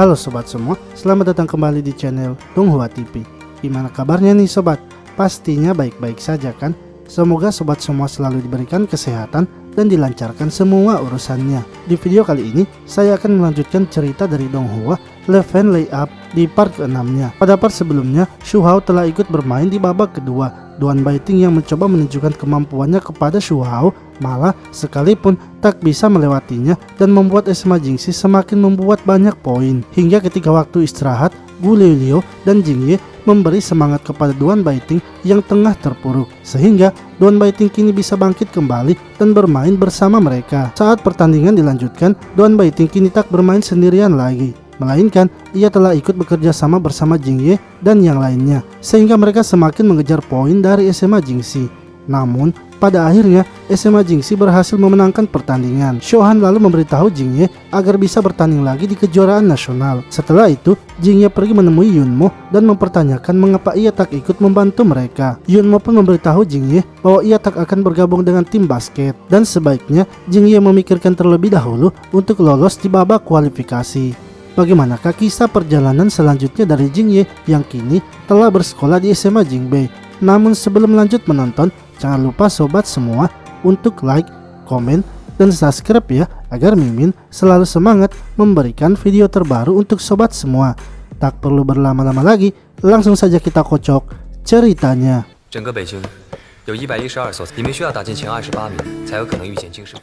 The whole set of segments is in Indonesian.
Halo sobat semua, selamat datang kembali di channel Donghua TV. Gimana kabarnya nih sobat? Pastinya baik-baik saja kan? Semoga sobat semua selalu diberikan kesehatan dan dilancarkan semua urusannya. Di video kali ini, saya akan melanjutkan cerita dari Donghua Left-Hand Layup di part ke-6-nya. Pada part sebelumnya, Shu Hao telah ikut bermain di babak kedua. Duan Baiting yang mencoba menunjukkan kemampuannya kepada Shu Hao, malah sekalipun tak bisa melewatinya dan membuat SMA Jingxi semakin membuat banyak poin. Hingga ketika waktu istirahat, Gu Liu dan Jing Ye memberi semangat kepada Duan Baiting yang tengah terpuruk, sehingga Duan Baiting kini bisa bangkit kembali dan bermain bersama mereka. Saat pertandingan dilanjutkan, Duan Baiting kini tak bermain sendirian lagi, melainkan ia telah ikut bekerja sama bersama Jing Ye dan yang lainnya, sehingga mereka semakin mengejar poin dari SMA Jingxi. Namun pada akhirnya SMA Jingxi berhasil memenangkan pertandingan. Shohan lalu memberitahu Jing Ye agar bisa bertanding lagi di kejuaraan nasional. Setelah itu, Jing Ye pergi menemui Yunmo dan mempertanyakan mengapa ia tak ikut membantu mereka. Yunmo pun memberitahu Jing Ye bahwa ia tak akan bergabung dengan tim basket dan sebaiknya Jing Ye memikirkan terlebih dahulu untuk lolos di babak kualifikasi. Bagaimanakah kisah perjalanan selanjutnya dari Jing Ye yang kini telah bersekolah di SMA Jingbei? Namun sebelum lanjut menonton, jangan lupa sobat semua untuk like, komen, dan subscribe ya, agar Mimin selalu semangat memberikan video terbaru untuk sobat semua. Tak perlu berlama-lama lagi, langsung saja kita kocok ceritanya.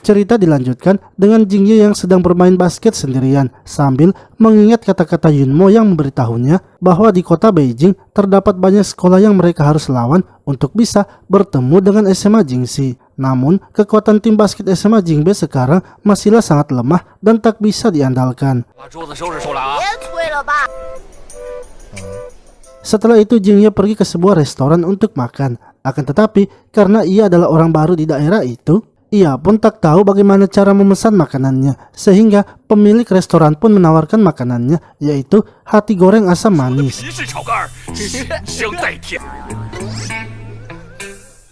Cerita dilanjutkan dengan Jing Ye yang sedang bermain basket sendirian sambil mengingat kata-kata Yunmo yang memberitahunya bahwa di kota Beijing terdapat banyak sekolah yang mereka harus lawan untuk bisa bertemu dengan SMA Jingxi. Namun kekuatan tim basket SMA Jingbei sekarang masihlah sangat lemah dan tak bisa diandalkan. Setelah itu Jing Ye pergi ke sebuah restoran untuk makan. Akan tetapi karena ia adalah orang baru di daerah itu, ia pun tak tahu bagaimana cara memesan makanannya, sehingga pemilik restoran pun menawarkan makanannya, yaitu hati goreng asam manis.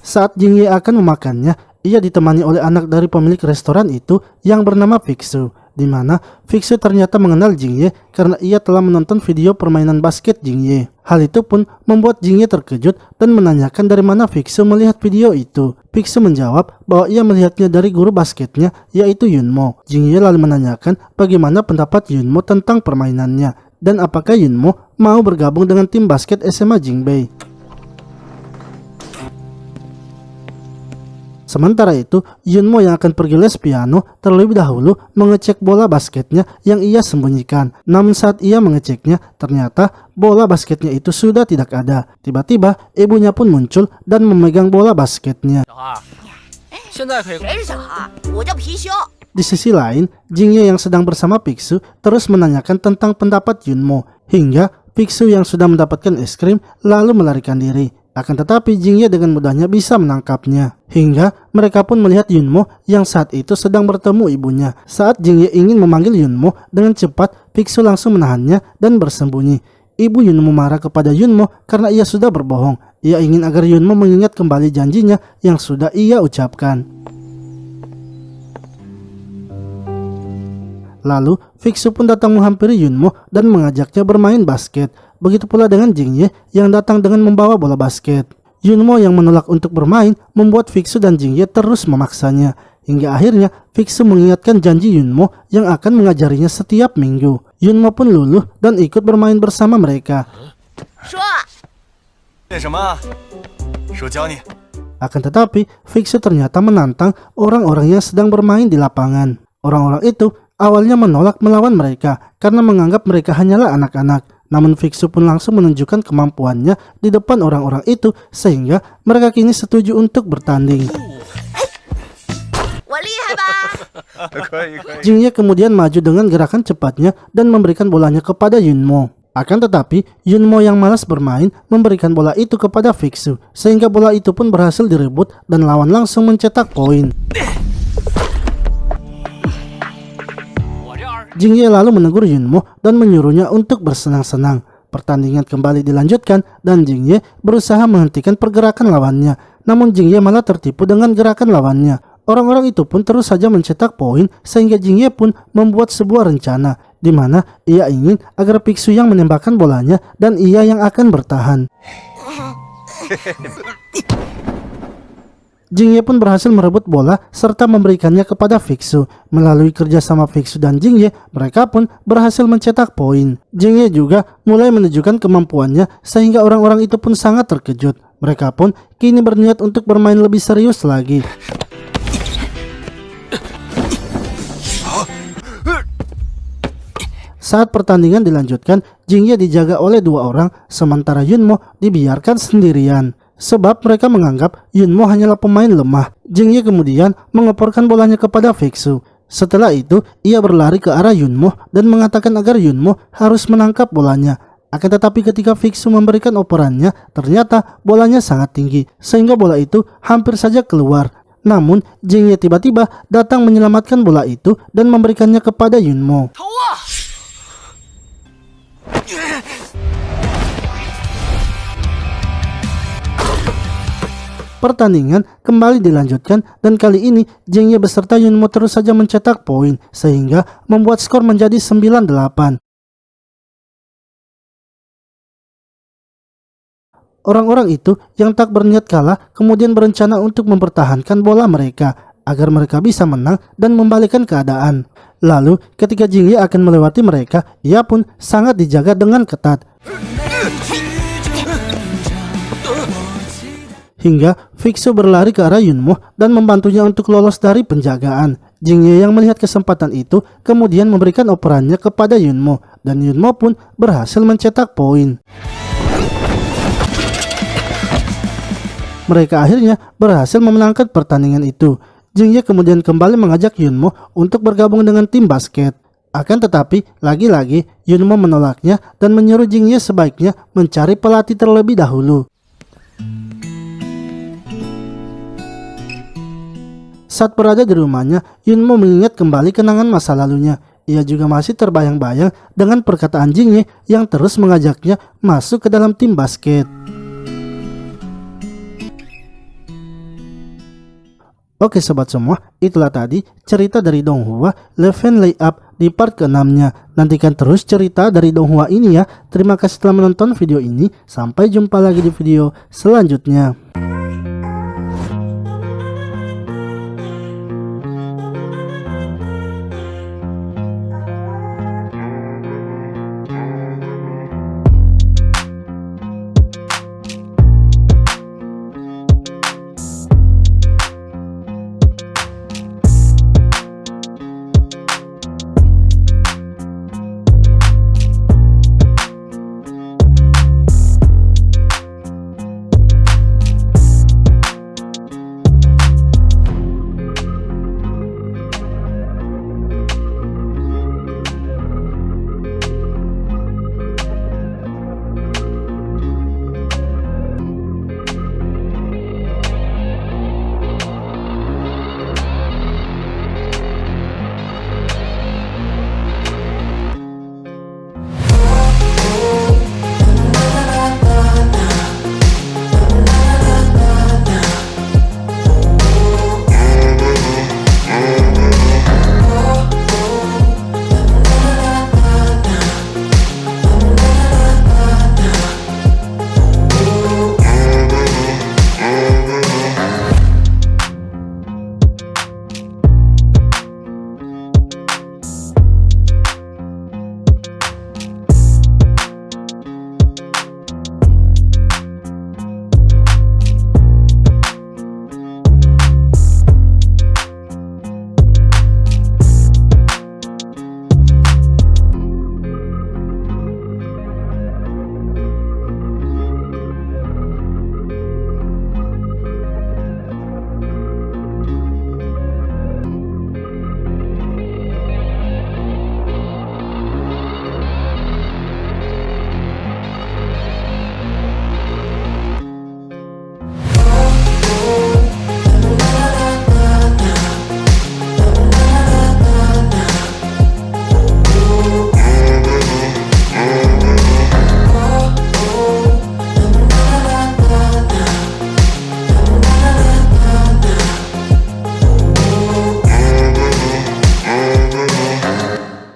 Saat Jing Ye akan memakannya, ia ditemani oleh anak dari pemilik restoran itu yang bernama Fiksu, di mana Fiksu ternyata mengenal Jing Ye karena ia telah menonton video permainan basket Jing Ye. Hal itu pun membuat Jing Ye terkejut dan menanyakan dari mana Fiksu melihat video itu. Fiksu menjawab bahwa ia melihatnya dari guru basketnya, yaitu Yunmo. Jing Ye lalu menanyakan bagaimana pendapat Yunmo tentang permainannya dan apakah Yunmo mau bergabung dengan tim basket SMA Jingbei. Sementara itu, Yunmo yang akan pergi les piano terlebih dahulu mengecek bola basketnya yang ia sembunyikan. Namun saat ia mengeceknya, ternyata bola basketnya itu sudah tidak ada. Tiba-tiba, ibunya pun muncul dan memegang bola basketnya. Di sisi lain, Jing Ye yang sedang bersama Fiksu terus menanyakan tentang pendapat Yunmo, hingga Fiksu yang sudah mendapatkan es krim lalu melarikan diri. Akan tetapi Jing Ye dengan mudahnya bisa menangkapnya. Hingga mereka pun melihat Yunmo yang saat itu sedang bertemu ibunya. Saat Jing Ye ingin memanggil Yunmo dengan cepat, Fiksu langsung menahannya dan bersembunyi. Ibu Yunmo marah kepada Yunmo karena ia sudah berbohong. Ia ingin agar Yunmo mengingat kembali janjinya yang sudah ia ucapkan. Lalu Fiksu pun datang menghampiri Yunmo dan mengajaknya bermain basket. Begitu pula dengan Jing Ye yang datang dengan membawa bola basket. Yunmo yang menolak untuk bermain membuat Fiksu dan Jing Ye terus memaksanya. Hingga akhirnya Fiksu mengingatkan janji Yunmo yang akan mengajarinya setiap minggu. Yunmo pun luluh dan ikut bermain bersama mereka. Akan tetapi Fiksu ternyata menantang orang-orang yang sedang bermain di lapangan. Orang-orang itu awalnya menolak melawan mereka karena menganggap mereka hanyalah anak-anak. Namun Fiksu pun langsung menunjukkan kemampuannya di depan orang-orang itu sehingga mereka kini setuju untuk bertanding. Jing Ye kemudian maju dengan gerakan cepatnya dan memberikan bolanya kepada Yunmo. Akan tetapi Yunmo yang malas bermain memberikan bola itu kepada Fiksu sehingga bola itu pun berhasil direbut dan lawan langsung mencetak poin. Jing Ye lalu menegur Yunmo dan menyuruhnya untuk bersenang-senang. Pertandingan kembali dilanjutkan dan Jing Ye berusaha menghentikan pergerakan lawannya. Namun Jing Ye malah tertipu dengan gerakan lawannya. Orang-orang itu pun terus saja mencetak poin sehingga Jing Ye pun membuat sebuah rencana. di mana ia ingin agar Fiksu yang menembakkan bolanya dan ia yang akan bertahan. Jingye pun berhasil merebut bola serta memberikannya kepada Fiksu. Melalui kerjasama Fiksu dan Jingye, mereka pun berhasil mencetak poin. Jingye juga mulai menunjukkan kemampuannya sehingga orang-orang itu pun sangat terkejut. Mereka pun kini berniat untuk bermain lebih serius lagi. Saat pertandingan dilanjutkan, Jingye dijaga oleh 2 orang, sementara Yunmo dibiarkan sendirian. Sebab mereka menganggap Yunmo hanyalah pemain lemah. Jingye kemudian mengoporkan bolanya kepada Fiksu. Setelah itu, ia berlari ke arah Yunmo dan mengatakan agar Yunmo harus menangkap bolanya. Akan tetapi ketika Fiksu memberikan operannya, ternyata bolanya sangat tinggi, sehingga bola itu hampir saja keluar. Namun, Jingye tiba-tiba datang menyelamatkan bola itu dan memberikannya kepada Yunmo. Pertandingan kembali dilanjutkan dan kali ini Jingye beserta Yunmo terus saja mencetak poin sehingga membuat skor menjadi 9-8. Orang-orang itu yang tak berniat kalah kemudian berencana untuk mempertahankan bola mereka agar mereka bisa menang dan membalikkan keadaan. Lalu ketika Jingye akan melewati mereka, ia pun sangat dijaga dengan ketat. Hingga Fiksu berlari ke arah Yunmo dan membantunya untuk lolos dari penjagaan. Jingye yang melihat kesempatan itu kemudian memberikan operannya kepada Yunmo dan Yunmo pun berhasil mencetak poin. Mereka akhirnya berhasil memenangkan pertandingan itu. Jingye kemudian kembali mengajak Yunmo untuk bergabung dengan tim basket. Akan tetapi lagi-lagi Yunmo menolaknya dan menyuruh Jingye sebaiknya mencari pelatih terlebih dahulu. Saat berada di rumahnya, Yunmo mengingat kembali kenangan masa lalunya. Ia juga masih terbayang-bayang dengan perkataan Jingye yang terus mengajaknya masuk ke dalam tim basket. Oke sobat semua, itulah tadi cerita dari Donghua Leven Layup di part ke-6-nya. Nantikan terus cerita dari Donghua ini ya. Terima kasih telah menonton video ini. Sampai jumpa lagi di video selanjutnya.